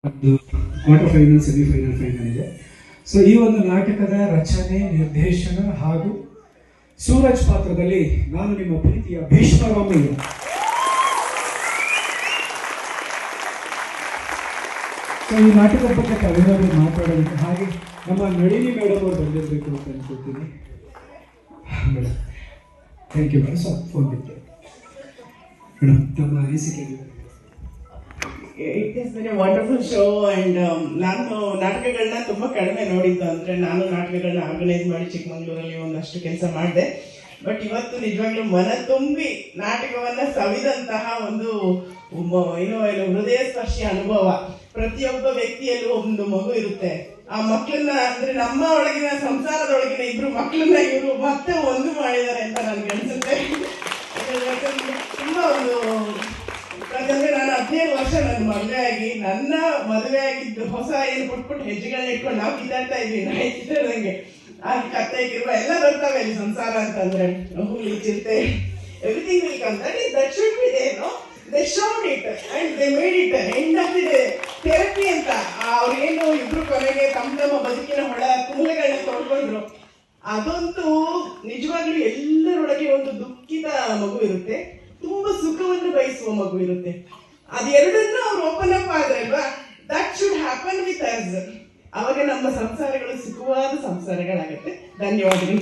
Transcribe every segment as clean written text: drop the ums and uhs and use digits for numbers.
ಒಂದು quarter final, semifinal, final ಇದೆ. So ಈ ಒಂದು ನಾಟಕದ ರಚನೆ, ನಿರ್ದೇಶನ ಹಾಗೂ ಸೂರಜ್ ಪಾತ್ರದಲ್ಲಿ ನಾನು ನಿಮ್ಮ ಪ್ರೀತಿಯ ಭೀಷ್ಮರಾಮಯ್ಯ. ಸೊ ಈ ನಾಟಕದ ಬಗ್ಗೆ ತಾವೇನಾದರೂ ಮಾತಾಡೋದು, ಹಾಗೆ ನಮ್ಮ ನಳಿನಿ ಮೇಡಮ್ ಅವರು ಬಂದಿರಬೇಕು ಅಂತ ಅನ್ಕೋತೀನಿ. Madam thank you madam. ಸ್ವಲ್ಪ ಫೋನ್ ಬಿಟ್ಟು ಮೇಡಮ್ ತಮ್ಮ ಅನಿಸಿಕೆ. It is very wonderful show. And ನಾನು ನಾಟಕಗಳನ್ನ ತುಂಬಾ ಕಡಿಮೆ ನೋಡಿದ್ದು. ಅಂದ್ರೆ ನಾನು ನಾಟಕಗಳನ್ನ ಆರ್ಗನೈಸ್ ಮಾಡಿ ಚಿಕ್ಕಮಂಗ್ಳೂರಲ್ಲಿ ಒಂದಷ್ಟು ಕೆಲಸ ಮಾಡಿದೆ. ಬಟ್ ಇವತ್ತು ನಿಜವಾಗ್ಲೂ ಮನ ತುಂಬಿ ನಾಟಕವನ್ನ ಸವಿದಂತಹ ಒಂದು ಏನೋ ಹೃದಯ ಸ್ಪರ್ಶಿ ಅನುಭವ. ಪ್ರತಿಯೊಬ್ಬ ವ್ಯಕ್ತಿಯಲ್ಲೂ ಒಂದು ಮಗು ಇರುತ್ತೆ. ಆ ಮಕ್ಕಳನ್ನ ಅಂದ್ರೆ ನಮ್ಮ ಒಳಗಿನ ಸಂಸಾರದೊಳಗಿನ ಇಬ್ರು ಮಕ್ಕಳನ್ನ ಇವರು ಮತ್ತೆ ಒಂದು ಮಾಡಿದ್ದಾರೆ ಅಂತ ನನ್ಗೆ ಅನ್ಸುತ್ತೆ. ತುಂಬಾ ಒಂದು ಯಾಕಂದ್ರೆ ನಾನು 15 ವರ್ಷ ನನ್ನ ಮದುವೆ ಆಗಿದ್ದು ಹೊಸ ಏನು ಪುಟ್ ಹೆಜ್ಜೆಗಳನ್ನ ಇಟ್ಕೊಂಡು ನಾವು ಕಿತ್ತಾಡ್ತಾ ಇದ್ವಿ. ನಾಯಿ ಕಿತ್ತಾಡ್ದಂಗೆ ಅಲ್ಲಿ ಕತ್ತೆ ಕಿರುವ ಎಲ್ಲ ಬರ್ತಾವೆ ಅಲ್ಲಿ ಸಂಸಾರ ಅಂತಂದ್ರೆ. ಹುಲಿ, ಚಿರತೆ, everything will come. That should be there, no? They showed it and they made it end of the therapy ಅಂತ. ಅವ್ರೇನು ಇಬ್ರು ಕೊನೆಗೆ ತಮ್ಮ ಬದುಕಿನ ಕುಂಬಳೆಗಳನ್ನ ತೊಳ್ಕೊಂಡ್ರು. ಅದಂತೂ ನಿಜವಾಗ್ಲೂ ಎಲ್ಲರೊಳಗೆ ಒಂದು ದುಃಖಿತ ಮಗು ಇರುತ್ತೆ, ತುಂಬಾ ಸುಖವನ್ನು ಬಯಸುವ ಮಗು ಇರುತ್ತೆ. ಅದೆರಡನ್ನು ಅವ್ರು ಓಪನ್ ಅಪ್ ಆದ್ರಲ್ವಾ, that should happen with us. ಅವಾಗ ನಮ್ಮ ಸಂಸಾರಗಳು ಸುಖವಾದ ಸಂಸಾರಗಳಾಗುತ್ತೆ. ಧನ್ಯವಾದಗಳು.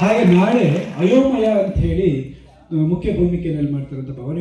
ಹಾಗೆ ನಾಳೆ ಅಯೋಮಯ ಅಂತ ಹೇಳಿ ಮುಖ್ಯ ಭೂಮಿಕೆಯಲ್ಲಿ ಮಾಡ್ತಾರಂತ ಭಾವನೆ